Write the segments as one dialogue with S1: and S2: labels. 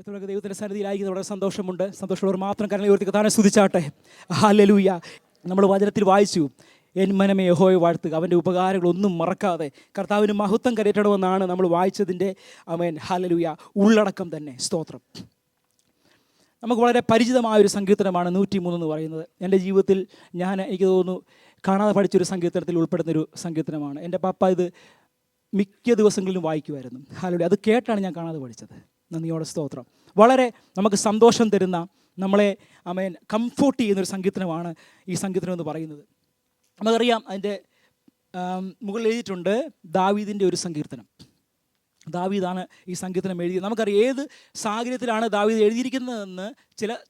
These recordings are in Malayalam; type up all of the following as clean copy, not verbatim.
S1: എത്രയൊക്കെ ദൈവത്തിൻ്റെ സന്നിധിയിലായിരിക്കുന്നത് വളരെ സന്തോഷമുള്ളവർ മാത്രം കരങ്ങൾ ഉയർത്തി കർത്താവിനെ സ്തുതിച്ചാട്ടെ. ഹല്ലേലൂയ. നമ്മൾ വചനത്തിൽ വായിച്ചു, എൻ മനമേ യഹോവയെ വാഴ്ത്തുക, അവൻ്റെ ഉപകാരങ്ങളൊന്നും മറക്കാതെ കർത്താവിന് മഹത്വം കരയറ്റണമെന്നാണ് നമ്മൾ വായിച്ചതിൻ്റെ ആമേൻ ഹല്ലേലൂയ ഉള്ളടക്കം തന്നെ. സ്തോത്രം. നമുക്ക് വളരെ പരിചിതമായൊരു സങ്കീർത്തനമാണ് 103 എന്ന് പറയുന്നത്. എൻ്റെ ജീവിതത്തിൽ എനിക്ക് തോന്നുന്നു കാണാതെ പഠിച്ചൊരു സങ്കീർത്തനത്തിൽ ഉൾപ്പെടുന്നൊരു സങ്കീർത്തനമാണ്. എൻ്റെ പപ്പ ഇത് മിക്ക ദിവസങ്ങളിലും വായിക്കുമായിരുന്നു. ഹല്ലേലൂയ. അത് കേട്ടാണ് ഞാൻ കാണാതെ പഠിച്ചത്. നന്ദിയോടെ സ്തോത്രം. വളരെ നമുക്ക് സന്തോഷം തരുന്ന, നമ്മളെ കംഫോർട്ട് ചെയ്യുന്നൊരു സങ്കീർത്തനമാണ് ഈ സങ്കീർത്തനം എന്ന് പറയുന്നത്. നമുക്കറിയാം, അതിൻ്റെ മുകളിൽ എഴുതിയിട്ടുണ്ട് ദാവീദിൻ്റെ ഒരു സങ്കീർത്തനം. ദാവീദാണ് ഈ സങ്കീർത്തനം എഴുതിയത്. നമുക്കറിയാം ഏത് സാഹചര്യത്തിലാണ് ദാവീദ് എഴുതിയിരിക്കുന്നതെന്ന്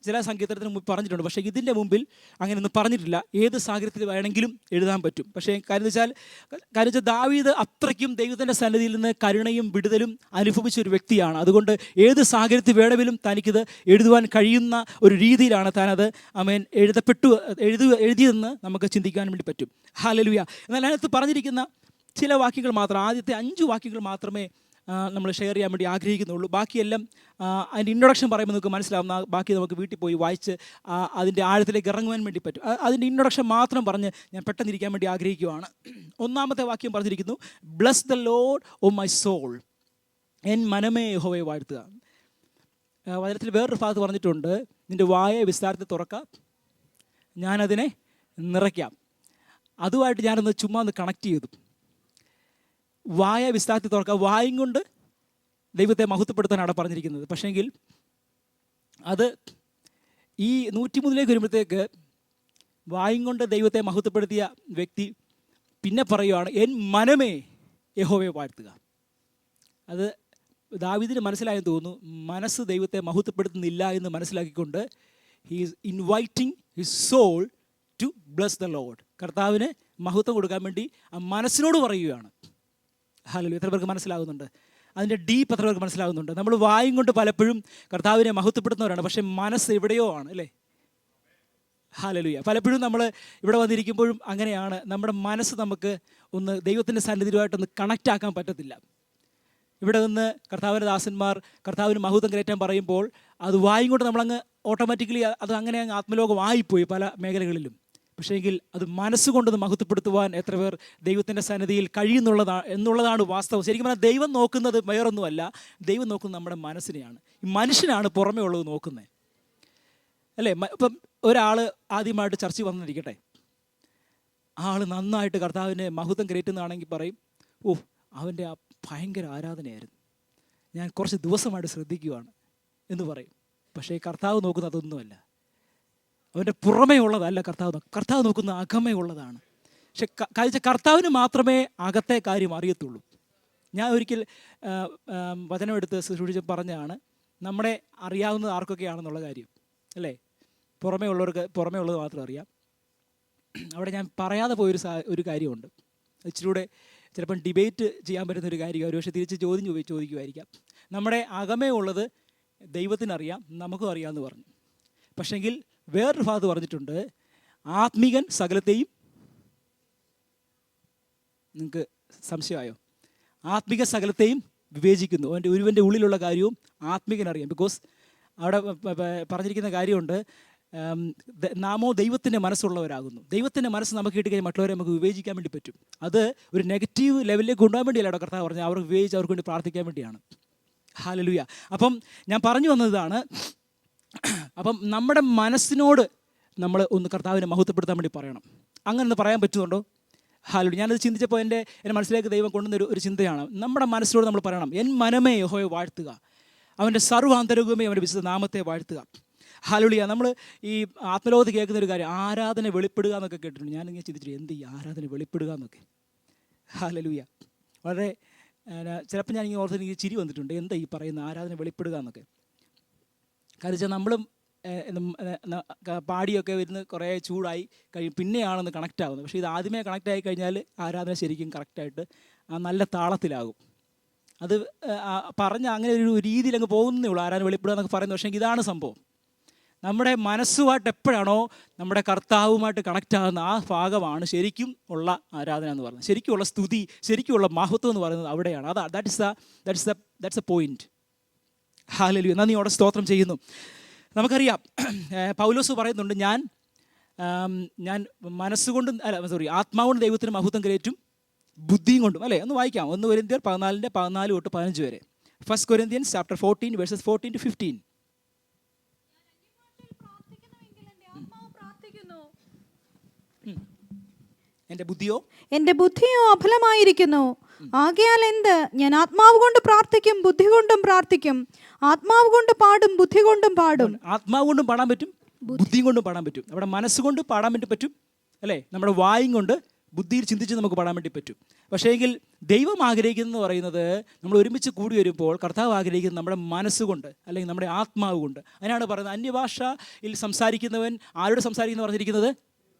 S1: ചില സങ്കീർത്തനത്തിന് മുമ്പ് പറഞ്ഞിട്ടുണ്ട്. പക്ഷേ ഇതിൻ്റെ മുമ്പിൽ അങ്ങനെയൊന്നും പറഞ്ഞിട്ടില്ല. ഏത് സാഹചര്യത്തിൽ വേണമെങ്കിലും എഴുതാൻ പറ്റും. പക്ഷേ കാര്യം വെച്ചാൽ ദാവീദ് അത്രയ്ക്കും ദൈവത്തിൻ്റെ സന്നിധിയിൽ നിന്ന് കരുണയും വിടുതലും അനുഭവിച്ച ഒരു വ്യക്തിയാണ്. അതുകൊണ്ട് ഏത് സാഹചര്യത്തിൽ വേണമെങ്കിലും തനിക്കിത് എഴുതുവാൻ കഴിയുന്ന ഒരു രീതിയിലാണ് താനത് എഴുതിയതെന്ന് നമുക്ക് ചിന്തിക്കാൻ വേണ്ടി പറ്റും. ഹല്ലേലൂയ. എന്നാൽ അതിനകത്ത് പറഞ്ഞിരിക്കുന്ന ചില വാക്യങ്ങൾ മാത്രം, ആദ്യത്തെ 5 വാക്യങ്ങൾ മാത്രമേ നമ്മൾ ഷെയർ ചെയ്യാൻ വേണ്ടി ആഗ്രഹിക്കുന്നുള്ളൂ. ബാക്കിയെല്ലാം അതിൻ്റെ ഇൻട്രൊഡക്ഷൻ പറയുമ്പോൾ നമുക്ക് മനസ്സിലാവുന്ന, ബാക്കി നമുക്ക് വീട്ടിൽ പോയി വായിച്ച് അതിൻ്റെ ആഴത്തിലേക്ക് ഇറങ്ങുവാൻ വേണ്ടി പറ്റും. അതിൻ്റെ ഇൻട്രൊഡക്ഷൻ മാത്രം പറഞ്ഞ് ഞാൻ പെട്ടെന്നിരിക്കാൻ വേണ്ടി ആഗ്രഹിക്കുകയാണ്. 1-ാമത്തെ വാക്യം പറഞ്ഞിരിക്കുന്നു, bless the Lord O my soul, എൻ മനമേ യഹോവയെ വാഴ്ത്തുക. വചനത്തിൽ വേറൊരു ഭാഗത്ത് പറഞ്ഞിട്ടുണ്ട്, നിൻ്റെ വായെ വിസ്താരത്തിൽ തുറക്കാം, ഞാനതിനെ നിറയ്ക്കാം. അതുമായിട്ട് ഞാനൊന്ന് ചുമ്മാ ഒന്ന് കണക്ട് ചെയ്തു. വായ വിസ്താരത്തിൽ തുറക്കുക, വായും കൊണ്ട് ദൈവത്തെ മഹത്വപ്പെടുത്താനാണ് പറഞ്ഞിരിക്കുന്നത്. പക്ഷേങ്കിൽ അത് ഈ 103 വരുമ്പോഴത്തേക്ക് വായും കൊണ്ട് ദൈവത്തെ മഹത്വപ്പെടുത്തിയ വ്യക്തി പിന്നെ പറയുകയാണ്, എൻ മനമേ യഹോവയെ വാഴ്ത്തുക. അത് ദാവീദിന് മനസ്സിലായെന്ന് തോന്നുന്നു. മനസ്സ് ദൈവത്തെ മഹത്വപ്പെടുത്തുന്നില്ല എന്ന് മനസ്സിലാക്കിക്കൊണ്ട് he is inviting his soul to bless the Lord. കർത്താവിന് മഹത്വം കൊടുക്കാൻ വേണ്ടി ആ മനസ്സിനോട് പറയുകയാണ്. ഹല്ലേലൂയ. എത്ര പേർക്ക് മനസ്സിലാകുന്നുണ്ട്? അതിൻ്റെ ഡീപ്പ് എത്ര പേർക്ക് മനസ്സിലാകുന്നുണ്ട്? നമ്മൾ വായും കൊണ്ട് പലപ്പോഴും കർത്താവിനെ മഹത്വപ്പെടുത്തുന്നവരാണ്, പക്ഷേ മനസ്സ് എവിടെയോ ആണ്, അല്ലേ? ഹല്ലേലൂയ. പലപ്പോഴും നമ്മൾ ഇവിടെ വന്നിരിക്കുമ്പോഴും അങ്ങനെയാണ്. നമ്മുടെ മനസ്സ് നമുക്ക് ഒന്ന് ദൈവത്തിൻ്റെ സന്നിധിയുമായിട്ടൊന്ന് കണക്റ്റ് ആക്കാൻ പറ്റത്തില്ല. ഇവിടെ നിന്ന് കർത്താവിൻ്റെ ദാസന്മാർ കർത്താവിന് മഹത്വം കയറ്റാൻ പറയുമ്പോൾ അത് വായും കൊണ്ട് നമ്മളങ്ങ് ഓട്ടോമാറ്റിക്കലി അത് അങ്ങനെ അങ്ങ് ആത്മലോകമായിപ്പോയി പല മേഖലകളിലും. പക്ഷേങ്കിൽ അത് മനസ്സുകൊണ്ടൊന്ന് മഹത്വപ്പെടുത്തുവാൻ എത്ര പേർ ദൈവത്തിൻ്റെ സന്നിധിയിൽ എന്നുള്ളതാണ് വാസ്തവം. ശരിക്കും പറഞ്ഞാൽ ദൈവം നോക്കുന്നത് വേറൊന്നുമല്ല, ദൈവം നോക്കുന്നത് നമ്മുടെ മനസ്സിനെയാണ്. ഈ മനുഷ്യനാണ് പുറമേ ഉള്ളത് നോക്കുന്നത്, അല്ലേ? ഇപ്പം ഒരാൾ ആദ്യമായിട്ട് ചർച്ചിൽ വന്നിരിക്കട്ടെ, ആൾ നന്നായിട്ട് കർത്താവിനെ മഹത്വം കയറ്റുന്നതാണെങ്കിൽ പറയും, ഓ അവൻ്റെ ആ ഭയങ്കര ആരാധനയായിരുന്നു, ഞാൻ കുറച്ച് ദിവസമായിട്ട് ശ്രദ്ധിക്കുകയാണ് എന്ന് പറയും. പക്ഷേ കർത്താവ് നോക്കുന്നത് അതൊന്നുമല്ല. അവൻ്റെ പുറമേ ഉള്ളതല്ല കർത്താവ് നോക്കുന്ന അകമേ ഉള്ളതാണ്. പക്ഷെ കർത്താവിന് മാത്രമേ അകത്തെ കാര്യം അറിയത്തുള്ളൂ. ഞാൻ ഒരിക്കൽ വചനമെടുത്ത് ശുശ്രൂഷിച്ച് പറഞ്ഞതാണ്, നമ്മുടെ അറിയാവുന്നത് ആർക്കൊക്കെയാണെന്നുള്ള കാര്യം, അല്ലേ? പുറമേ ഉള്ളത് മാത്രം അറിയാം. അവിടെ ഞാൻ പറയാതെ പോയൊരു കാര്യമുണ്ട്. ഇച്ചിലൂടെ ചിലപ്പം ഡിബേറ്റ് ചെയ്യാൻ പറ്റുന്നൊരു കാര്യം, ഒരു പക്ഷേ തിരിച്ച് ചോദിക്കുമായിരിക്കാം. നമ്മുടെ അകമേ ഉള്ളത് ദൈവത്തിനറിയാം, നമുക്കും അറിയാമെന്ന് പറഞ്ഞു. പക്ഷെങ്കിൽ വേറൊരു ഭാഗത്ത് പറഞ്ഞിട്ടുണ്ട്, ആത്മീകൻ സകലത്തെയും, നിങ്ങൾക്ക് സംശയമായോ? ആത്മീക സകലത്തെയും വിവേചിക്കുന്നു. ഒരുവൻ്റെ ഉള്ളിലുള്ള കാര്യവും ആത്മീകനറിയാം. ബിക്കോസ് അവിടെ പറഞ്ഞിരിക്കുന്ന കാര്യമുണ്ട്, നാമോ ദൈവത്തിൻ്റെ മനസ്സുള്ളവരാകുന്നു. ദൈവത്തിൻ്റെ മനസ്സ് നമുക്ക് കിട്ടിക്കഴിഞ്ഞാൽ മറ്റുള്ളവരെ നമുക്ക് വിവേചിക്കാൻ വേണ്ടി പറ്റും. അത് ഒരു നെഗറ്റീവ് ലെവലിലേക്ക് കൊണ്ടുപോകാൻ വേണ്ടിയല്ല അവിടെ കർത്താവ് പറഞ്ഞാൽ, അവർക്ക് വിവേചിച്ച് അവർക്ക് വേണ്ടി പ്രാർത്ഥിക്കാൻ വേണ്ടിയാണ്. ഹല്ലേലൂയ. അപ്പം ഞാൻ പറഞ്ഞു വന്നതാണ്, അപ്പം നമ്മുടെ മനസ്സിനോട് നമ്മൾ ഒന്ന് കർത്താവിനെ മഹത്വപ്പെടുത്താൻ വേണ്ടി പറയണം. അങ്ങനെ ഒന്ന് പറയാൻ പറ്റുന്നുണ്ടോ? ഹല്ലേലൂയ. ഞാനത് ചിന്തിച്ചപ്പോൾ എൻ്റെ മനസ്സിലേക്ക് ദൈവം കൊണ്ടുവന്നൊരു ചിന്തയാണ്. നമ്മുടെ മനസ്സിനോട് നമ്മൾ പറയണം, എൻ മനമേ യഹോവയെ വാഴ്ത്തുക, അവൻ്റെ സർവ്വാന്തരംഗമേ അവൻ്റെ വിശുദ്ധ നാമത്തെ വാഴ്ത്തുക. ഹല്ലേലൂയ. നമ്മൾ ഈ ആത്മലോകത്ത് കേൾക്കുന്ന ഒരു കാര്യം, ആരാധന വെളിപ്പെടുക എന്നൊക്കെ കേട്ടിട്ടുണ്ട്. ഞാനിങ്ങനെ ചിന്തിച്ചിട്ട്, എന്ത് ഈ ആരാധന വെളിപ്പെടുക എന്നൊക്കെ? ഹല്ലേലൂയ. വളരെ ചിലപ്പോൾ ഞാനിങ്ങനെ ഓർത്ത് എനിക്ക് ചിരി വന്നിട്ടുണ്ട്, എന്താ ഈ പറയുന്ന ആരാധന വെളിപ്പെടുക എന്നൊക്കെ. കാരണം വെച്ചാൽ നമ്മളും പാടിയൊക്കെ വരുന്ന കുറേ ചൂടായി കഴിയും, പിന്നെയാണെന്ന് കണക്റ്റ് ആകുന്നത്. പക്ഷേ ഇത് ആദ്യമേ കണക്റ്റ് ആയി കഴിഞ്ഞാൽ ആരാധന ശരിക്കും കറക്റ്റായിട്ട് നല്ല താളത്തിലാകും. അത് പറഞ്ഞ അങ്ങനെ ഒരു രീതിയിൽ അങ്ങ് പോകുന്നേ ഉള്ളൂ, ആരാധന വെളിപ്പെടുക എന്നൊക്കെ പറയുന്നത്. പക്ഷേ ഇതാണ് സംഭവം, നമ്മുടെ മനസ്സുമായിട്ട് എപ്പോഴാണോ നമ്മുടെ കർത്താവുമായിട്ട് കണക്റ്റ് ആകുന്ന ആ ഭാഗമാണ് ശരിക്കും ഉള്ള ആരാധന എന്ന് പറയുന്നത്. ശരിക്കുമുള്ള സ്തുതി, ശരിക്കുമുള്ള മഹത്വം എന്ന് പറയുന്നത് അവിടെയാണ്. That's A point. ഹല്ലേലൂയ. നന്ദിയോടെ സ്തോത്രം ചെയ്യുന്നു. നമുക്കറിയാം പൗലോസ് പറയുന്നുണ്ട്, ഞാൻ മനസ്സുകൊണ്ടും ആത്മാവുകൊണ്ട് ദൈവത്തിന് മഹത്വം കരേറ്റും ബുദ്ധിയും കൊണ്ടും. അല്ലേ, ഒന്ന് വായിക്കാം. 1 കൊരിന്ത്യർ 14 തൊട്ട് 15 വരെ. 1 Corinthians chapter 14 verses 14 to 15.
S2: എന്റെ ബുദ്ധിയോ അഫലമായിരിക്കുന്നു. ആകയാൽ എന്ത്? ഞാൻ ആത്മാവ് കൊണ്ട് പ്രാർത്ഥിക്കും, ബുദ്ധി കൊണ്ടും പ്രാർത്ഥിക്കും. ആത്മാവ് കൊണ്ട് പാടും, ബുദ്ധി കൊണ്ടും പാടും.
S1: ആത്മാവ് കൊണ്ടും പാടാൻ പറ്റും, ബുദ്ധിയും കൊണ്ടും പാടാൻ പറ്റും. നമ്മുടെ മനസ്സുകൊണ്ട് പാടാൻ വേണ്ടി പറ്റും, അല്ലേ, നമ്മുടെ വായും കൊണ്ട് ബുദ്ധിയിൽ ചിന്തിച്ച് നമുക്ക് പാടാൻ വേണ്ടി പറ്റും. പക്ഷേ എങ്കിൽ ദൈവം ആഗ്രഹിക്കുന്നതെന്ന് പറയുന്നത്, നമ്മൾ ഒരുമിച്ച് കൂടി വരുമ്പോൾ കർത്താവ് ആഗ്രഹിക്കുന്നത് നമ്മുടെ മനസ്സുകൊണ്ട്, അല്ലെങ്കിൽ നമ്മുടെ ആത്മാവ് കൊണ്ട്. അതിനാണ് പറയുന്നത്, അന്യഭാഷയിൽ സംസാരിക്കുന്നവൻ ആരോട് സംസാരിക്കുന്നു പറഞ്ഞിരിക്കുന്നത്?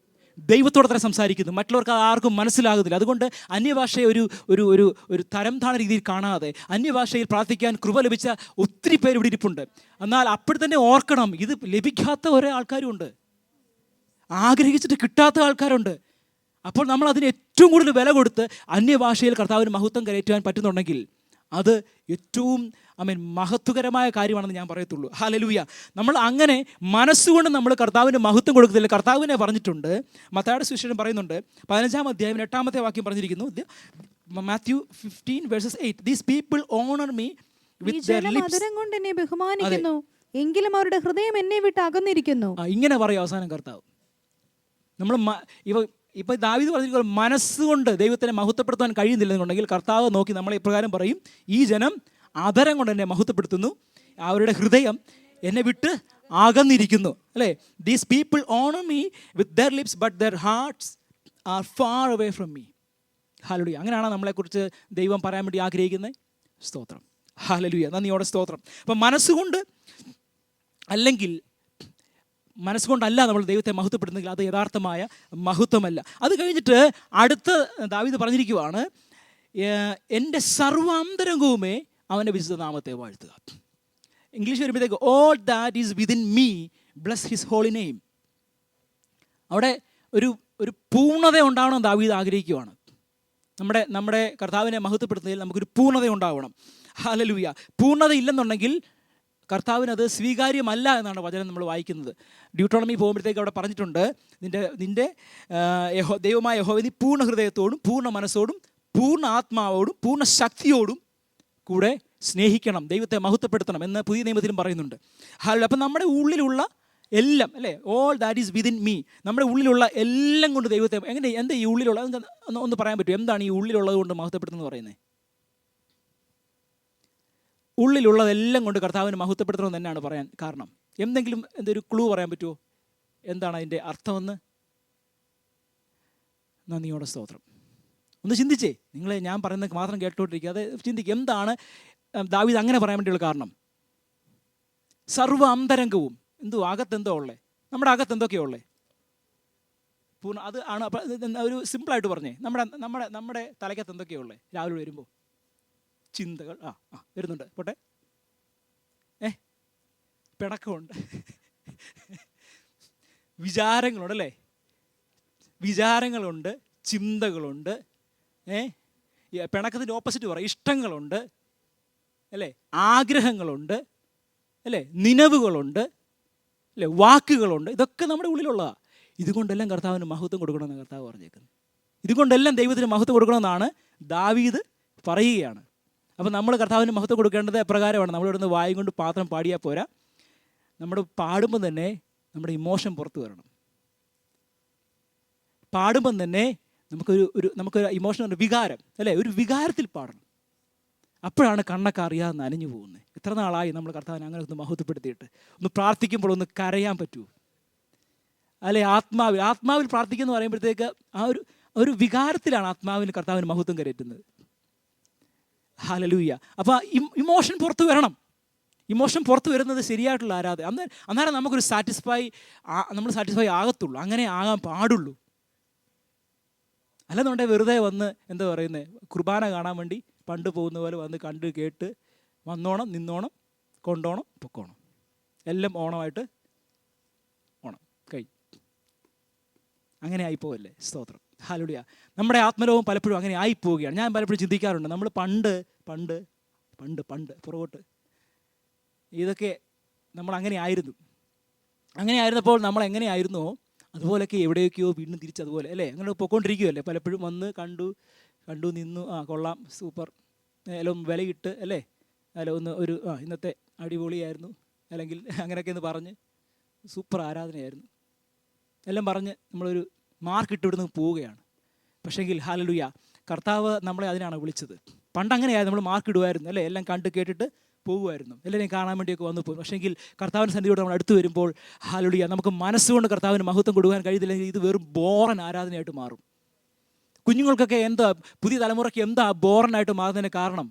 S1: ദൈവത്തോടെ തന്നെ സംസാരിക്കുന്നു. മറ്റുള്ളവർക്ക് ആർക്കും മനസ്സിലാകുന്നില്ല. അതുകൊണ്ട് അന്യഭാഷയെ ഒരു തരം താണ രീതിയിൽ കാണാതെ അന്യഭാഷയിൽ പ്രാർത്ഥിക്കാൻ കൃപ ലഭിച്ച ഒത്തിരി പേര് ഇവിടെ ഇരിപ്പുണ്ട്. എന്നാൽ അപ്പോൾ തന്നെ ഓർക്കണം, ഇത് ലഭിക്കാത്ത ഒരേ ആൾക്കാരുമുണ്ട്, ആഗ്രഹിച്ചിട്ട് കിട്ടാത്ത ആൾക്കാരുണ്ട്. അപ്പോൾ നമ്മൾ അതിന് ഏറ്റവും കൂടുതൽ വില കൊടുത്ത് അന്യഭാഷയിൽ കർത്താവിന് മഹത്വം കരയറ്റുവാൻ പറ്റുന്നുണ്ടെങ്കിൽ അത് ഏറ്റവും മഹത്വകരമായ കാര്യമാണെന്ന് ഞാൻ പറയത്തുള്ളൂ. ഹല്ലേലൂയ. നമ്മൾ അങ്ങനെ മനസ്സുകൊണ്ട് നമ്മൾ കർത്താവിന് മഹത്വം കൊടുക്കുന്നില്ല. കർത്താവിനെ പറഞ്ഞിട്ടുണ്ട്, മത്തായിയുടെ സുവിശേഷം പറയുന്നുണ്ട്, 15-ാം അധ്യായം 8-ാമത്തെ വാക്യം പറഞ്ഞിരിക്കുന്നു, Mathew 15:8. These people honor me with their lips.
S2: അതരം കൊണ്ട് എന്നെ ബഹുമാനിക്കുന്നു, എങ്കിലും അവരുടെ ഹൃദയം എന്നെ വിട്ട് അകന്നിരിക്കുന്നു.
S1: ഇങ്ങനെ പറയും അവസാനം കർത്താവ്. നമ്മൾ ഇപ്പൊ ദാവീദ് പറഞ്ഞിരിക്കുന്നത്, മനസ്സുകൊണ്ട് ദൈവത്തിനെ മഹത്വപ്പെടുത്താൻ കഴിയുന്നില്ലെന്നുണ്ടെങ്കിൽ കർത്താവ് നോക്കി നമ്മളെ ഇപ്രകാരം പറയും, ഈ ജനം ആദരം കൊണ്ട് എന്നെ മഹത്വപ്പെടുത്തുന്നു, അവരുടെ ഹൃദയം എന്നെ വിട്ട് അകന്നിരിക്കുന്നു. അല്ലേ, these people honour me with their lips but their hearts are far away from me. ഹല്ലേലൂയ. അങ്ങനെയാണ് നമ്മളെക്കുറിച്ച് ദൈവം പറയാൻ വേണ്ടി ആഗ്രഹിക്കുന്നത്. സ്തോത്രം. ഹല്ലേലൂയ. നന്ദിയോടെ സ്തോത്രം. അപ്പം മനസ്സുകൊണ്ട് അല്ലെങ്കിൽ മനസ്സുകൊണ്ടല്ല നമ്മൾ ദൈവത്തെ മഹത്വപ്പെടുന്നെങ്കിൽ അത് യഥാർത്ഥമായ മഹത്വമല്ല. അത് കഴിഞ്ഞിട്ട് അടുത്ത ദാവീദ് പറഞ്ഞിരിക്കുവാണ്, എൻ്റെ സർവാന്തരംഗവുമേ അവൻ്റെ വിശുദ്ധ നാമത്തെ വാഴ്ത്തുക. ഇംഗ്ലീഷ് വരുമ്പോഴത്തേക്ക് all that is within me bless his holy name. അവിടെ ഒരു പൂർണ്ണത ഉണ്ടാവണം ദാവീദ് ആഗ്രഹിക്കുവാണ്. നമ്മുടെ കർത്താവിനെ മഹത്വപ്പെടുത്തുന്നതിൽ നമുക്കൊരു പൂർണ്ണത ഉണ്ടാവണം. ഹല്ലേലൂയ. പൂർണ്ണത ഇല്ലെന്നുണ്ടെങ്കിൽ കർത്താവിന് അത് സ്വീകാര്യമല്ല എന്നാണ് വചനം നമ്മൾ വായിക്കുന്നത്. ഡ്യൂട്രോണമി പോകുമ്പോഴത്തേക്ക് അവിടെ പറഞ്ഞിട്ടുണ്ട്, നിന്റെ ദൈവമായ യഹോവയെ നീ പൂർണ്ണ ഹൃദയത്തോടും പൂർണ്ണ മനസ്സോടും പൂർണ്ണ ആത്മാവോടും പൂർണ്ണ ശക്തിയോടും കൂടെ സ്നേഹിക്കണം, ദൈവത്തെ മഹത്വപ്പെടുത്തണം എന്ന് പുതിയ നിയമത്തിലും പറയുന്നുണ്ട്. അപ്പം നമ്മുടെ ഉള്ളിലുള്ള എല്ലാം, അല്ലേ, all that is within me, നമ്മുടെ ഉള്ളിലുള്ള എല്ലാം കൊണ്ട് ദൈവത്തെ എന്താ ഈ ഉള്ളിലുള്ള ഒന്ന് പറയാൻ പറ്റുമോ? എന്താണ് ഈ ഉള്ളിലുള്ളത് കൊണ്ട് മഹത്വപ്പെടുത്തുന്നത് പറയുന്നത്? ഉള്ളിലുള്ളതെല്ലാം കൊണ്ട് കർത്താവിന് മഹത്വപ്പെടുത്തണമെന്ന് തന്നെയാണ് പറയാൻ കാരണം. എന്തൊരു ക്ലൂ പറയാൻ പറ്റുമോ? എന്താണ് അതിൻ്റെ അർത്ഥമെന്ന്? നന്ദിയോടെ സ്തോത്രം. ഒന്ന് ചിന്തിച്ചേ, ഞാൻ പറയുന്നത് മാത്രം കേട്ടോണ്ടിരിക്കുക, അത് ചിന്തിക്കുക. എന്താണ് ദാവീദ് അങ്ങനെ പറയാൻ വേണ്ടിയുള്ള കാരണം? സർവ്വ അന്തരംഗവും അകത്തെന്തോ ഉള്ളേ? നമ്മുടെ അകത്തെന്തൊക്കെയാ ഉള്ളേ? അത് ആണ്. ഒരു സിമ്പിളായിട്ട് പറഞ്ഞേ, നമ്മുടെ തലയ്ക്കകത്ത് എന്തൊക്കെയാ ഉള്ളേ? രാവിലെ വരുമ്പോൾ ചിന്തകൾ വരുന്നുണ്ട്, പോട്ടെ, പിണക്കമുണ്ട്, വിചാരങ്ങളുണ്ട്, അല്ലേ, വിചാരങ്ങളുണ്ട്, ചിന്തകളുണ്ട്, പിണക്കത്തിൻ്റെ ഓപ്പോസിറ്റ് പറയും, ഇഷ്ടങ്ങളുണ്ട്, അല്ലേ, ആഗ്രഹങ്ങളുണ്ട്, അല്ലേ, നിലവുകളുണ്ട്, അല്ലേ, വാക്കുകളുണ്ട്. ഇതൊക്കെ നമ്മുടെ ഉള്ളിലുള്ളതാണ്. ഇതുകൊണ്ടെല്ലാം കർത്താവിന് മഹത്വം കൊടുക്കണമെന്ന് കർത്താവ് പറഞ്ഞേക്കുന്നത്. ഇതുകൊണ്ടെല്ലാം ദൈവത്തിന് മഹത്വം കൊടുക്കണമെന്നാണ് ദാവീദ് പറയുകയാണ്. അപ്പോൾ നമ്മൾ കർത്താവിന് മഹത്വം കൊടുക്കേണ്ടത് എപ്രകാരമാണ്? നമ്മളിവിടുന്ന് വായും കൊണ്ട് പാത്രം പാടിയാൽ പോരാ, നമ്മൾ പാടുമ്പം തന്നെ നമ്മുടെ ഇമോഷൻ പുറത്ത് വരണം. പാടുമ്പം തന്നെ നമുക്കൊരു ഇമോഷൻ, വികാരം, അല്ലേ, ഒരു വികാരത്തിൽ പാടണം. അപ്പോഴാണ് കണ്ണൊക്കെ അറിയാതെ നനഞ്ഞു പോകുന്നത്. എത്ര നാളായി നമ്മൾ കർത്താവിനെ അങ്ങനെ ഒന്ന് മഹത്വപ്പെടുത്തിയിട്ട്? ഒന്ന് പ്രാർത്ഥിക്കുമ്പോൾ ഒന്ന് കരയാൻ പറ്റുമോ? അല്ലെ, ആത്മാവിൽ പ്രാർത്ഥിക്കുന്നു പറയുമ്പോഴത്തേക്ക് ഒരു വികാരത്തിലാണ് ആത്മാവിന് കർത്താവിന് മഹത്വം കരയറ്റുന്നത്. ഹല്ലേലൂയ. അപ്പോൾ ഇമോഷൻ പുറത്ത് വരണം. ഇമോഷൻ പുറത്ത് വരുന്നത് ശരിയായിട്ടുള്ള അന്നേരം നമുക്കൊരു നമ്മൾ സാറ്റിസ്ഫൈ ആകത്തുള്ളൂ, അങ്ങനെ ആകാൻ പാടുള്ളൂ. അല്ലെന്നുണ്ടെങ്കിൽ വെറുതെ വന്ന് എന്താ പറയുന്നത്, കുർബാന കാണാൻ വേണ്ടി പണ്ട് പോകുന്ന പോലെ വന്ന് കണ്ട് കേട്ട് വന്നോണം, നിന്നോണം, കൊണ്ടോണം, പൊക്കോണം, എല്ലാം ഓണമായിട്ട് ഓണം അങ്ങനെ ആയിപ്പോവല്ലേ? സ്തോത്രം. ഹല്ലേലൂയ. നമ്മുടെ ആത്മലോകം പലപ്പോഴും അങ്ങനെ ആയിപ്പോവുകയാണ്. ഞാൻ പലപ്പോഴും ചിന്തിക്കാറുണ്ട്, നമ്മൾ പണ്ട് പുറകോട്ട് ഇതൊക്കെ നമ്മൾ അങ്ങനെ ആയിരുന്നു. അങ്ങനെ ആയിരുന്നപ്പോൾ നമ്മൾ എങ്ങനെയായിരുന്നോ അതുപോലെയൊക്കെ എവിടെയൊക്കെയോ വീണ്ടും തിരിച്ചതുപോലെ അല്ലേ, അങ്ങനെ പൊയ്ക്കൊണ്ടിരിക്കുകയല്ലേ. പലപ്പോഴും വന്ന് കണ്ടു നിന്നു, കൊള്ളാം, സൂപ്പർ, എല്ലാം വിലയിട്ട് അല്ലേ, അല്ല ഒന്ന് ഒരു ഇന്നത്തെ അടിപൊളിയായിരുന്നു, അല്ലെങ്കിൽ അങ്ങനെയൊക്കെ ഒന്ന് പറഞ്ഞ് സൂപ്പർ ആരാധനയായിരുന്നു എല്ലാം പറഞ്ഞ് നമ്മളൊരു മാർക്ക് ഇട്ടിവിടുന്ന് പോവുകയാണ്. പക്ഷേങ്കിൽ ഹല്ലേലൂയ, കർത്താവ് നമ്മളെ അതിനാണ് വിളിച്ചത്. പണ്ട് അങ്ങനെയായിരുന്നു, നമ്മൾ മാർക്ക് ഇടുമായിരുന്നു അല്ലേ, എല്ലാം കണ്ട് കേട്ടിട്ട് പോകുമായിരുന്നു, എല്ലാവരെയും കാണാൻ വേണ്ടിയൊക്കെ വന്നു പോകും. പക്ഷേങ്കിൽ കർത്താവിൻ്റെ സന്നിധിയോട് നമ്മൾ അടുത്ത് വരുമ്പോൾ ഹല്ലേലൂയ, നമുക്ക് മനസ്സുകൊണ്ട് കർത്താവിന് മഹത്വം കൊടുക്കാൻ കഴിയുന്നില്ലെങ്കിൽ ഇത് വെറും ബോറൻ ആരാധനയായിട്ട് മാറും. കുഞ്ഞുങ്ങൾക്കൊക്കെ എന്താ, പുതിയ തലമുറയ്ക്ക് എന്താ ബോറനായിട്ട് മാറുന്നതിന് കാരണം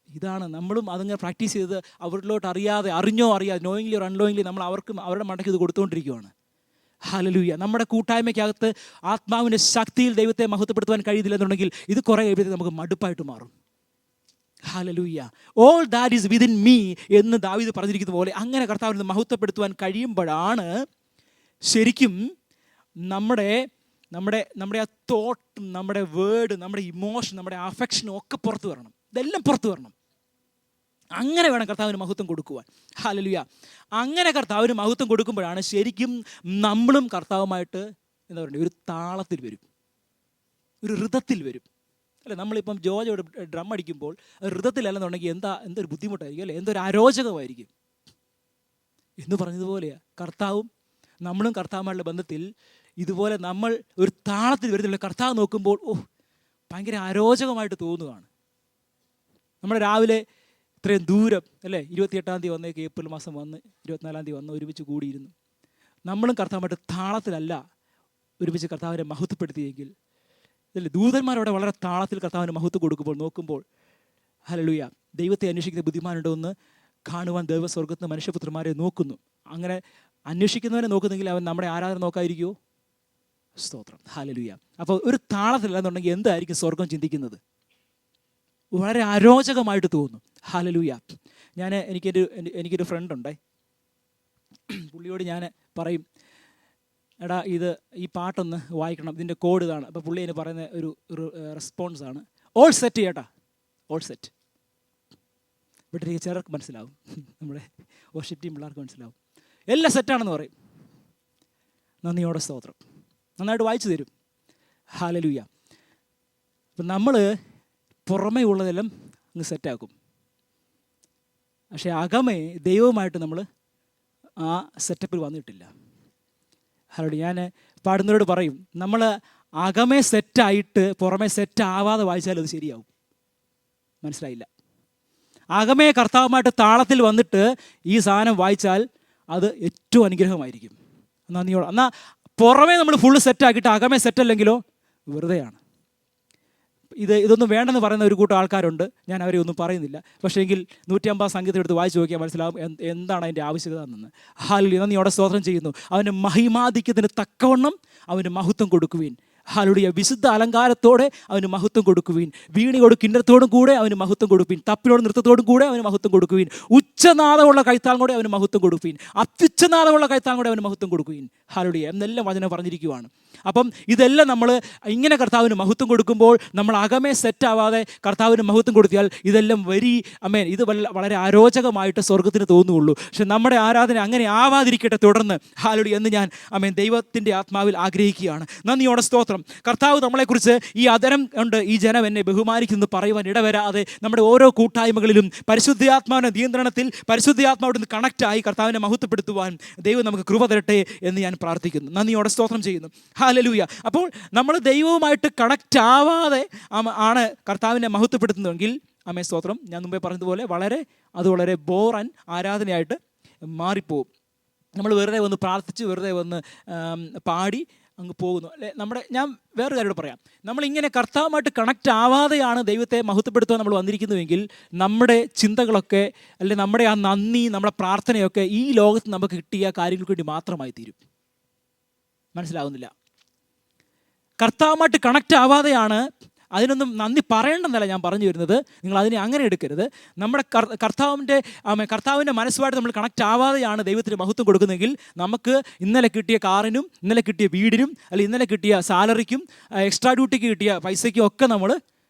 S1: ഇതാണ്. നമ്മളും അതിങ്ങനെ പ്രാക്ടീസ് ചെയ്ത് അവരിലോട്ട് അറിയാതെ, അറിഞ്ഞോ അറിയാതെ, നോയിങ്ലി ഓർ അൺനോയിങ്ലി നമ്മൾ അവരുടെ മണ്ടയ്ക്ക് ഇത് കൊടുത്തുകൊണ്ടിരിക്കുകയാണ്. ഹല്ലേലൂയ, നമ്മുടെ കൂട്ടായ്മയ്ക്കകത്ത് ആത്മാവിൻ്റെ ശക്തിയിൽ ദൈവത്തെ മഹത്വപ്പെടുത്തുവാൻ കഴിയുന്നില്ലെന്നുണ്ടെങ്കിൽ ഇത് കുറേ കഴിയുമ്പോഴത്തേക്ക് നമുക്ക് മടുപ്പായിട്ട് മാറും. Hallelujah, all that is within me എന്ന് ദാവീദ് പറഞ്ഞിരിക്കുന്ന പോലെ അങ്ങനെ കർത്താവിനെ മഹത്വപ്പെടുത്തുവാൻ കഴിയുമ്പോഴാണ് ശരിക്കും നമ്മുടെ ആ തോട്ട്, നമ്മുടെ വേർഡ്, നമ്മുടെ ഇമോഷൻ, നമ്മുടെ അഫെക്ഷനും ഒക്കെ പുറത്തു വരണം. ഇതെല്ലാം പുറത്തു വരണം. അങ്ങനെ വേണം കർത്താവിന് മഹത്വം കൊടുക്കുവാൻ. ഹല്ലേലൂയ, അങ്ങനെ കർത്താവിന് മഹത്വം കൊടുക്കുമ്പോഴാണ് ശരിക്കും നമ്മളും കർത്താവുമായിട്ട് എന്താ പറയുക, ഒരു താളത്തിൽ വരും, ഒരു ഋതത്തിൽ വരും അല്ലേ. നമ്മളിപ്പം ജോജോട് ഡ്രം അടിക്കുമ്പോൾ ഋതത്തിലല്ലെന്നുണ്ടെങ്കിൽ എന്തൊരു ബുദ്ധിമുട്ടായിരിക്കും അല്ലേ, എന്തൊരു അരോചകമായിരിക്കും എന്ന് പറഞ്ഞതുപോലെയാണ് കർത്താവും നമ്മളും കർത്താവുമായുള്ള ബന്ധത്തിൽ ഇതുപോലെ നമ്മൾ ഒരു താളത്തിൽ വരുന്നില്ല. കർത്താവ് നോക്കുമ്പോൾ ഭയങ്കര അരോചകമായിട്ട് തോന്നുകയാണ്. നമ്മൾ രാവിലെ ഇത്രയും ദൂരം അല്ലേ, 28-ാം തീയതി വന്നേക്ക്, ഏപ്രിൽ മാസം വന്ന് 24-ാം തീയതി വന്ന് ഒരുമിച്ച് കൂടിയിരുന്നു. നമ്മളും കർത്താവുമായിട്ട് താളത്തിലല്ല ഒരുമിച്ച് കർത്താവിനെ മഹത്വപ്പെടുത്തിയെങ്കിൽ അല്ലേ, ദൂതന്മാരവിടെ വളരെ താളത്തിൽ കർത്താവിന് മഹത്വം നോക്കുമ്പോൾ ഹല്ലേലൂയ, ദൈവത്തെ അന്വേഷിക്കുന്ന ബുദ്ധിമാനുണ്ടോ എന്ന് കാണുവാൻ ദൈവസ്വർഗ്ഗത്ത് നിന്ന് മനുഷ്യപുത്രന്മാരെ നോക്കുന്നു. അങ്ങനെ അന്വേഷിക്കുന്നവനെ നോക്കുന്നെങ്കിൽ അവൻ നമ്മുടെ ആരാധന നോക്കാതിരിക്കുമോ? സ്തോത്രം, ഹല്ലേലൂയ. അപ്പോൾ ഒരു താളത്തിലല്ലെന്നുണ്ടെങ്കിൽ എന്തായിരിക്കും സ്വർഗം ചിന്തിക്കുന്നത്? വളരെ അരോചകമായിട്ട് തോന്നുന്നു. ഹല്ലേലൂയ. എനിക്കൊരു ഫ്രണ്ടുണ്ടേ, പുള്ളിയോട് ഞാൻ പറയും, എടാ ഈ പാട്ടൊന്ന് വായിക്കണം, ഇതിൻ്റെ കോഡ് ഇതാണ്. അപ്പോൾ പുള്ളി എന്നെ പറയുന്ന ഒരു റെസ്പോൺസാണ്, ഓൾ സെറ്റ് ചേട്ടാ, ഓൾ സെറ്റ്. ഇവിടെ ചിലർക്ക് മനസ്സിലാവും, നമ്മുടെ വർഷിപ്പ് ടീം പിള്ളേർക്ക് മനസ്സിലാവും, എല്ലാം സെറ്റാണെന്ന് പറയും. നന്ദിയോടെ സ്തോത്രം, നന്നായിട്ട് വായിച്ചു തരും. ഹല്ലേലൂയ. അപ്പം നമ്മൾ പുറമേ ഉള്ളതെല്ലാം അങ്ങ് സെറ്റാക്കും, പക്ഷേ അകമേ ദൈവവുമായിട്ട് നമ്മൾ ആ സെറ്റപ്പിൽ വന്നിട്ടില്ല. ഹല്ലേലൂയ. ഞാൻ പാടുന്നവരോട് പറയും, നമ്മൾ അകമേ സെറ്റായിട്ട് പുറമേ സെറ്റാവാതെ വായിച്ചാൽ അത് ശരിയാവും. മനസ്സിലായില്ല? അകമേ കർത്താവുമായിട്ട് താളത്തിൽ വന്നിട്ട് ഈ സാധനം വായിച്ചാൽ അത് ഏറ്റവും അനുഗ്രഹമായിരിക്കും. നന്ദിയോടെ. എന്നാൽ പുറമേ നമ്മൾ ഫുള്ള് സെറ്റാക്കിയിട്ട് അകമേ സെറ്റല്ലെങ്കിലോ വെറുതെയാണ്. ഇതൊന്നും വേണ്ടെന്ന് പറയുന്ന ഒരു കൂട്ടം ആൾക്കാരുണ്ട്, ഞാൻ അവരെ ഒന്നും പറയുന്നില്ല. പക്ഷേ എങ്കിൽ 150 സംഗീതം എടുത്ത് വായിച്ച് നോക്കിയാൽ മനസ്സിലാവും എന്താണ് അതിൻ്റെ ആവശ്യകത എന്ന്. ഹല്ലേലൂയ, നന്ദിയോടെ സ്തോത്രം ചെയ്യുന്നു. അവന് മഹിമാധിക്യത്തിന് തക്കവണ്ണം അവന് മഹത്വം കൊടുക്കുവിൻ. ഹല്ലേലൂയ. വിശുദ്ധ അലങ്കാരത്തോടെ അവന് മഹത്വം കൊടുക്കുവിൻ. വീണിയോടും കിന്നരത്തോടും കൂടെ അവന് മഹത്വം കൊടുക്കുവിൻ. തപ്പിനോടും നൃത്തത്തോടും കൂടെ അവന് മഹത്വം കൊടുക്കുവിൻ. ഉച്ചനാദമുള്ള കൈത്താളം കൂടെ അവന് മഹത്വം കൊടുക്കുവിൻ. അത്യുച്ചനാദമുള്ള കൈത്താളം കൂടെ അവന് മഹത്വം കൊടുക്കുവിൻ. ഹല്ലേലൂയ എന്നെല്ലാം വചനം പറഞ്ഞിരിക്കുകയാണ്. അപ്പം ഇതെല്ലാം നമ്മൾ ഇങ്ങനെ കർത്താവിന് മഹത്വം കൊടുക്കുമ്പോൾ നമ്മൾ അകമേ സെറ്റാവാതെ കർത്താവിന് മഹത്വം കൊടുത്തിയാൽ ഇതെല്ലാം ഇത് വളരെ അരോചകമായിട്ട് സ്വർഗത്തിന് തോന്നുകയുള്ളൂ. പക്ഷെ നമ്മുടെ ആരാധന അങ്ങനെ ആവാതിരിക്കട്ടെ തുടർന്ന്. ഹല്ലേലൂയ എന്ന് ഞാൻ ദൈവത്തിൻ്റെ ആത്മാവിൽ ആഗ്രഹിക്കുകയാണ്. നന്ദിയോടെ സ്തോത്രം. കർത്താവ് നമ്മളെക്കുറിച്ച് ഈ അധരം കൊണ്ട് ഈ ജനം എന്നെ ബഹുമാനിക്കുന്നു പറയുവാൻ ഇടവരാതെ നമ്മുടെ ഓരോ കൂട്ടായ്മകളിലും പരിശുദ്ധാത്മാവിൻ്റെ നിയന്ത്രണത്തിൽ പരിശുദ്ധാത്മാവിൽ നിന്ന് കണക്റ്റായി കർത്താവിനെ മഹത്വപ്പെടുത്തുവാൻ ദൈവം നമുക്ക് കൃപ തരട്ടെ എന്ന് ഞാൻ പ്രാർത്ഥിക്കുന്നു. നന്ദിയോടെ സ്തോത്രം ചെയ്യുന്നു. ഹല്ലേലൂയ. അപ്പോൾ നമ്മൾ ദൈവവുമായിട്ട് കണക്റ്റ് ആവാതെ ആണ് കർത്താവിനെ മഹത്വപ്പെടുത്തുന്നതെങ്കിൽ അമേ സ്തോത്രം, ഞാൻ മുമ്പേ പറഞ്ഞതുപോലെ വളരെ ബോറൻ ആരാധനയായിട്ട് മാറിപ്പോവും. നമ്മൾ വെറുതെ വന്ന് പ്രാർത്ഥിച്ച് വെറുതെ വന്ന് പാടി അങ്ങ് പോകുന്നു അല്ലേ. ഞാൻ വേറൊരു കാര്യം പറയാം, നമ്മളിങ്ങനെ കർത്താവുമായിട്ട് കണക്റ്റ് ആവാതെയാണ് ദൈവത്തെ മഹത്വപ്പെടുത്താൻ നമ്മൾ വന്നിരിക്കുന്നുവെങ്കിൽ നമ്മുടെ ചിന്തകളൊക്കെ അല്ലെങ്കിൽ നമ്മുടെ ആ നന്ദി, നമ്മുടെ പ്രാർത്ഥനയൊക്കെ ഈ ലോകത്ത് നമുക്ക് കിട്ടിയ കാര്യങ്ങൾക്ക് വേണ്ടി മാത്രമായി തീരും. മനസ്സിലാവുന്നില്ല? കർത്താവുമായിട്ട് കണക്റ്റ് ആവാതെയാണ്, അതിനൊന്നും നന്ദി പറയേണ്ടെന്നല്ല ഞാൻ പറഞ്ഞു വരുന്നത്. നിങ്ങൾ അതിനെ അങ്ങനെ എടുക്കരുത്. നമ്മുടെ കർത്താവിൻ്റെ മനസ്സുമായിട്ട് നമ്മൾ കണക്റ്റ് ആവാതെയാണ് ദൈവത്തിന് മഹത്വം കൊടുക്കുന്നതെങ്കിൽ നമുക്ക് ഇന്നലെ കിട്ടിയ കാറിനും ഇന്നലെ കിട്ടിയ വീടിനും അല്ലെങ്കിൽ ഇന്നലെ കിട്ടിയ സാലറിക്കും എക്സ്ട്രാ ഡ്യൂട്ടിക്ക് കിട്ടിയ പൈസയ്ക്കും ഒക്കെ നമ്മൾ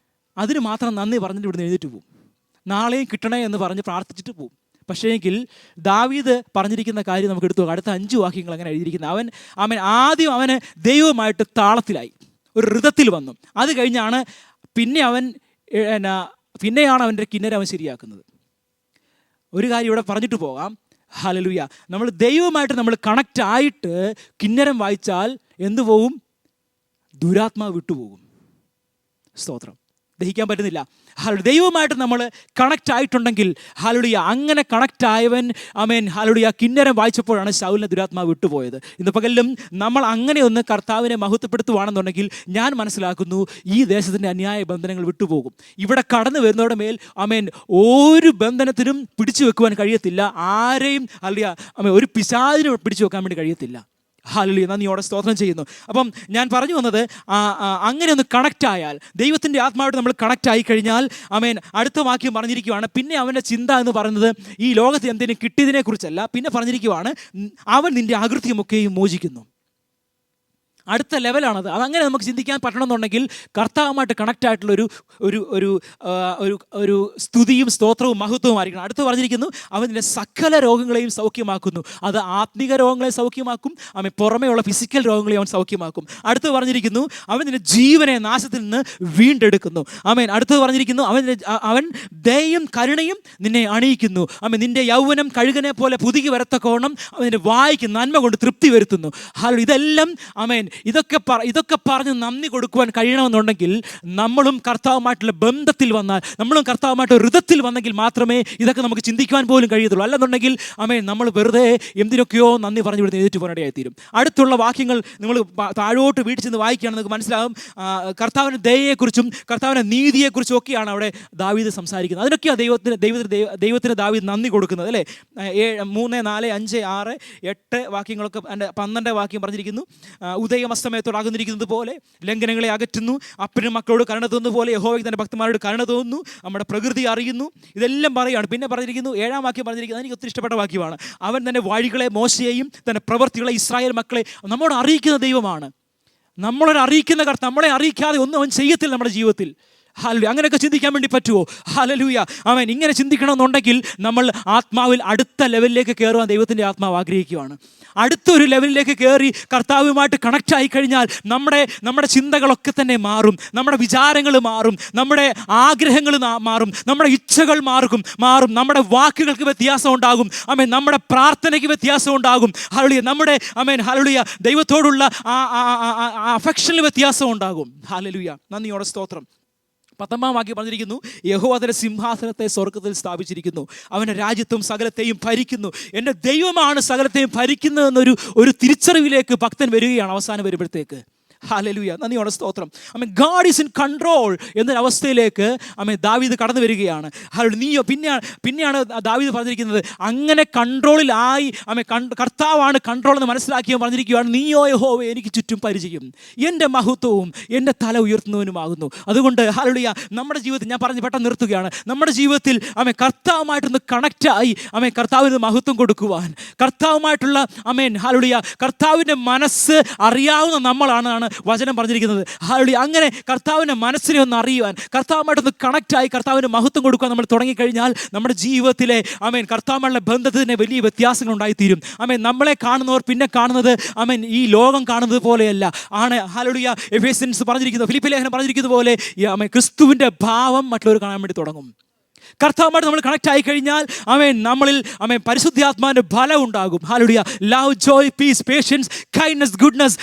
S1: അതിന് മാത്രം നന്ദി പറഞ്ഞിട്ട് ഇവിടുന്ന് എഴുതിയിട്ട് പോകും. നാളെയും കിട്ടണേ എന്ന് പറഞ്ഞ് പ്രാർത്ഥിച്ചിട്ട് പോകും. പക്ഷേങ്കിൽ ദാവീദ് പറഞ്ഞിരിക്കുന്ന കാര്യം നമുക്ക് എടുത്തു. അടുത്ത 5 വാക്യങ്ങൾ അങ്ങനെ എഴുതിയിരിക്കുന്നത്. അവൻ ആദ്യം അവന് ദൈവവുമായിട്ട് താളത്തിലായി, ഒരു ഋതത്തിൽ വന്നു. അത് കഴിഞ്ഞാണ് പിന്നെയാണ് അവൻ്റെ കിന്നരം അവൻ ശരിയാക്കുന്നത്. ഒരു കാര്യം ഇവിടെ പറഞ്ഞിട്ട് പോകാം. ഹല്ലേലൂയ. നമ്മൾ ദൈവവുമായിട്ട് നമ്മൾ കണക്റ്റ് ആയിട്ട് കിന്നരം വായിച്ചാൽ എന്തു പോകും? ദുരാത്മാവ് വിട്ടുപോകും. സ്തോത്രം. ദഹിക്കാൻ പറ്റുന്നില്ല. ദൈവവുമായിട്ട് നമ്മൾ കണക്റ്റ് ആയിട്ടുണ്ടെങ്കിൽ ഹല്ലേലൂയ, അങ്ങനെ കണക്റ്റ് ആയവൻ ഹല്ലേലൂയ കിന്നരം വായിച്ചപ്പോഴാണ് ശൗലിനെ ദുരാത്മാവ് വിട്ടുപോയത്. ഇന്ന് പകലിലും നമ്മൾ അങ്ങനെ ഒന്ന് കർത്താവിനെ മഹത്വപ്പെടുത്തുവാണെന്നുണ്ടെങ്കിൽ ഞാൻ മനസ്സിലാക്കുന്നു ഈ ദേശത്തിൻ്റെ അന്യായ ബന്ധനങ്ങൾ വിട്ടുപോകും. ഇവിടെ കടന്നു വരുന്നവരുടെ മേൽ ഒരു ബന്ധനത്തിനും പിടിച്ചു വെക്കുവാൻ കഴിയത്തില്ല. ആരെയും ഹല്ലേലൂയ ഒരു പിശാചിനും പിടിച്ചു വെക്കാൻ വേണ്ടി കഴിയത്തില്ല. ഹല്ലേലൂയ. നന്ദിയോടെ സ്തോത്രം ചെയ്യുന്നു. അപ്പം ഞാൻ പറഞ്ഞു വന്നത്, അങ്ങനെ ഒന്ന് കണക്റ്റ് ആയാൽ, ദൈവത്തിൻ്റെ ആത്മാവായിട്ട് നമ്മൾ കണക്റ്റ് ആയി കഴിഞ്ഞാൽ അടുത്ത വാക്യം പറഞ്ഞിരിക്കുകയാണ്, പിന്നെ അവൻ്റെ ചിന്ത എന്ന് പറയുന്നത് ഈ ലോകത്ത് എന്തെങ്കിലും കിട്ടിയതിനെ കുറിച്ചല്ല. പിന്നെ പറഞ്ഞിരിക്കുകയാണ്, അവൻ നിൻ്റെ അകൃത്യമൊക്കെയും മോചിക്കുന്നു. അടുത്ത ലെവലാണത്. അതങ്ങനെ നമുക്ക് ചിന്തിക്കാൻ പറ്റണമെന്നുണ്ടെങ്കിൽ കർത്താവുമായിട്ട് കണക്റ്റ് ആയിട്ടുള്ള ഒരു സ്തുതിയും സ്തോത്രവും മഹത്വവും ആയിരിക്കണം. അടുത്ത് പറഞ്ഞിരിക്കുന്നു, അവൻ നിന്റെ സകല രോഗങ്ങളെയും സൗഖ്യമാക്കുന്നു. അത് ആത്മിക രോഗങ്ങളെ സൗഖ്യമാക്കും, പുറമേയുള്ള ഫിസിക്കൽ രോഗങ്ങളെ അവൻ സൗഖ്യമാക്കും. അടുത്ത് പറഞ്ഞിരിക്കുന്നു, അവൻ നിന്റെ ജീവനെ നാശത്തിൽ നിന്ന് വീണ്ടെടുക്കുന്നു. അടുത്ത് പറഞ്ഞിരിക്കുന്നു, അവൻ ദയയും കരുണയും നിന്നെ അണിയിക്കുന്നു. നിന്റെ യൗവനം കഴുകനെ പോലെ പുതുകി വരത്തക്കോണം അവൻ്റെ വായ്ക്ക് നന്മ കൊണ്ട് തൃപ്തി വരുത്തുന്നു. ഇതെല്ലാം ഇതൊക്കെ പറഞ്ഞ് നന്ദി കൊടുക്കുവാൻ കഴിയണമെന്നുണ്ടെങ്കിൽ നമ്മളും കർത്താവുമായിട്ടുള്ള ബന്ധത്തിൽ വന്നാൽ, നമ്മളും കർത്താവുമായിട്ട് ഋതത്തിൽ വന്നെങ്കിൽ മാത്രമേ ഇതൊക്കെ നമുക്ക് ചിന്തിക്കുവാൻ പോലും കഴിയത്തുള്ളൂ. അല്ലെന്നുണ്ടെങ്കിൽ നമ്മൾ വെറുതെ എന്തിനൊക്കെയോ നന്ദി പറഞ്ഞു വിടുന്ന എഴുതിട്ട് പോകാനിടയായിത്തീരും. അടുത്തുള്ള വാക്യങ്ങൾ നിങ്ങൾ താഴോട്ട് വീട്ടിൽ ചെന്ന് വായിക്കുകയാണെന്ന് നിങ്ങൾക്ക് മനസ്സിലാകും. കർത്താവിൻ്റെ ദയയെക്കുറിച്ചും കർത്താവിൻ്റെ നീതിയെക്കുറിച്ചും ഒക്കെയാണ് അവിടെ ദാവീദ് സംസാരിക്കുന്നത്. അതിനൊക്കെയാണ് ദൈവത്തിന് ദാവീദ് നന്ദി കൊടുക്കുന്നത്, അല്ലേ? 3, 4, 5, 6, 8 വാക്യങ്ങളൊക്കെ 12 വാക്യം പറഞ്ഞിരിക്കുന്നു. ഉദയമസ്തമയത്തോടാകുന്നിരിക്കുന്നത് പോലെ ലംഘനങ്ങളെ അകറ്റുന്നു, അപ്പനും മക്കളോട് കരുണ തോന്നുന്ന പോലെ യഹോവയ്ക്ക് തൻ്റെ ഭക്തന്മാരോട് കരുണ തോന്നുന്നു, നമ്മുടെ പ്രകൃതി അറിയുന്നു. ഇതെല്ലാം പറയുകയാണ്. പിന്നെ പറഞ്ഞിരിക്കുന്നു, 7-ാം വാക്യം പറഞ്ഞിരിക്കുന്നത് എനിക്ക് ഒത്തിരി ഇഷ്ടപ്പെട്ട വാക്യമാണ്. അവൻ തൻ്റെ വഴികളെ, മോശയെയും തൻ്റെ പ്രവൃത്തികളെ, ഇസ്രായേൽ മക്കളെ നമ്മോട് അറിയിക്കുന്ന ദൈവമാണ്. നമ്മളെ അറിയിക്കുന്ന കർത്താവ്. നമ്മളെ അറിയിക്കാതെ ഒന്നും അവൻ ചെയ്യത്തില്ല നമ്മുടെ ജീവിതത്തിൽ. ഹല്ലേലൂയ. അങ്ങനെയൊക്കെ ചിന്തിക്കാൻ വേണ്ടി പറ്റുമോ? ഹല്ലേലൂയ. ഇങ്ങനെ ചിന്തിക്കണമെന്നുണ്ടെങ്കിൽ നമ്മൾ ആത്മാവിൽ അടുത്ത ലെവലിലേക്ക് കയറുവാൻ ദൈവത്തിൻ്റെ ആത്മാവ് ആഗ്രഹിക്കുകയാണ്. അടുത്തൊരു ലെവലിലേക്ക് കയറി കർത്താവുമായിട്ട് കണക്റ്റ് ആയി കഴിഞ്ഞാൽ നമ്മുടെ ചിന്തകളൊക്കെ തന്നെ മാറും, നമ്മുടെ വിചാരങ്ങൾ മാറും, നമ്മുടെ ആഗ്രഹങ്ങൾ മാറും, നമ്മുടെ ഇച്ഛകൾ മാറും, നമ്മുടെ വാക്കുകൾക്ക് വ്യത്യാസം ഉണ്ടാകും. നമ്മുടെ പ്രാർത്ഥനയ്ക്ക് വ്യത്യാസം ഉണ്ടാകും. ഹല്ലേലൂയ. നമ്മുടെ ഹല്ലേലൂയ ദൈവത്തോടുള്ള അഫെക്ഷനിൽ വ്യത്യാസം ഉണ്ടാകും. ഹല്ലേലൂയ. നന്ദിയോടെ സ്തോത്രം. 10-ാം വാക്യം പറഞ്ഞിരിക്കുന്നു, യഹോവ തന്റെ സിംഹാസനത്തെ സ്വർഗ്ഗത്തിൽ സ്ഥാപിച്ചിരിക്കുന്നു, അവൻ്റെ രാജ്യത്വം സകലത്തെയും ഭരിക്കുന്നു. എൻ്റെ ദൈവമാണ് സകലത്തെയും ഭരിക്കുന്നതെന്നൊരു തിരിച്ചറിവിലേക്ക് ഭക്തൻ വരികയാണ് അവസാനം വരുമ്പോഴത്തേക്ക്. ഹല്ലേലൂയ. നന്ദിയോടെ സ്തോത്രം. ഗാഡ് ഈസ് ഇൻ കൺട്രോൾ എന്നൊരവസ്ഥയിലേക്ക് ദാവീദ് കടന്നു വരികയാണ്. നീയോ പിന്നെയാണ് ദാവീദ് പറഞ്ഞിരിക്കുന്നത്, അങ്ങനെ കൺട്രോളിലായി കർത്താവാണ് കൺട്രോൾ എന്ന് മനസ്സിലാക്കിയോ പറഞ്ഞിരിക്കുകയാണ്, നീയോ യഹോവേ എനിക്ക് ചുറ്റും പരിചയം, എൻ്റെ മഹത്വവും എൻ്റെ തല ഉയർത്തുന്നവനുമാകുന്നു. അതുകൊണ്ട് ഹല്ലേലൂയ, നമ്മുടെ ജീവിതത്തിൽ ഞാൻ പറഞ്ഞ് പെട്ടെന്ന് നിർത്തുകയാണ്, നമ്മുടെ ജീവിതത്തിൽ കർത്താവുമായിട്ടൊന്ന് കണക്റ്റായി കർത്താവിന് മഹത്വം കൊടുക്കുവാൻ, കർത്താവുമായിട്ടുള്ള ഹല്ലേലൂയ കർത്താവിൻ്റെ മനസ്സ് അറിയാവുന്ന നമ്മളാണ് വചനം പറഞ്ഞിരിക്കുന്നത്. ഹല്ലേലൂയ. അങ്ങനെ കർത്താവിൻ്റെ മനസ്സിനെ ഒന്ന് അറിയുവാൻ, കർത്താവുമായിട്ടൊന്ന് കണക്റ്റായി കർത്താവിന് മഹത്വം കൊടുക്കാൻ നമ്മൾ തുടങ്ങിക്കഴിഞ്ഞാൽ നമ്മുടെ ജീവിതത്തിലെ കർത്താവുമായുള്ള ബന്ധത്തിന് വലിയ വ്യത്യാസങ്ങൾ ഉണ്ടായിത്തീരും. നമ്മളെ കാണുന്നവർ പിന്നെ കാണുന്നത് ഈ ലോകം കാണുന്നത് പോലെയല്ല ആണ്. ഹല്ലേലൂയ. എഫേസ്യൻസ് പറഞ്ഞിരിക്കുന്നത്, ഫിലിപ്പി ലേഖനം പറഞ്ഞിരിക്കുന്നത് പോലെ ക്രിസ്തുവിൻ്റെ ഭാവം മറ്റുള്ളവർ കാണാൻ വേണ്ടി തുടങ്ങും. കർത്താവുമായിട്ട് നമ്മൾ കണക്റ്റ് ആയി കഴിഞ്ഞാൽ നമ്മളിൽ പരിശുദ്ധാത്മാവിൻ്റെ ഫലം ഉണ്ടാകും. ഹല്ലേലൂയ. Love, joy, peace, patience, kindness, goodness,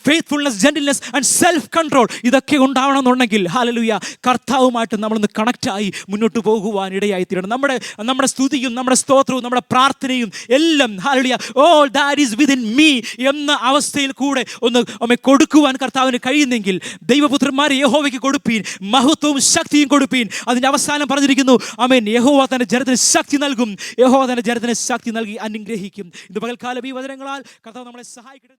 S1: faithfulness, gentleness and self control, ഇതൊക്കെ ഉണ്ടാവണമെന്നുണ്ടെങ്കിൽ ഹല്ലേലൂയ കർത്താവുമായിട്ട് നമ്മളൊന്ന് കണക്റ്റായി മുന്നോട്ട് പോകുവാൻ ഇടയായി തീരണം. നമ്മുടെ സ്തുതിയും നമ്മുടെ സ്തോത്രവും നമ്മുടെ പ്രാർത്ഥനയും എല്ലാം hallelujah all that is within me എന്ന അവസ്ഥയിൽ കൂടെ ഒന്ന് കൊടുക്കുവാൻ കർത്താവിന് കഴിയുന്നെങ്കിൽ ദൈവപുത്രന്മാരെ യഹോവയ്ക്ക് കൊടുപ്പീൻ, മഹത്വവും ശക്തിയും കൊടുപ്പീൻ. അതിൻ്റെ അവസാനം പറഞ്ഞിരിക്കുന്നു, യഹോവ തന്റെ ജനത്തിന് ശക്തി നൽകും, യഹോവ തന്റെ ജനത്തിന് ശക്തി നൽകി അനുഗ്രഹിക്കും. ഇത് പകൽക്കാലം ഈ വചനങ്ങളാൽ കർത്താവ് നമ്മളെ സഹായിക്കട്ടെ.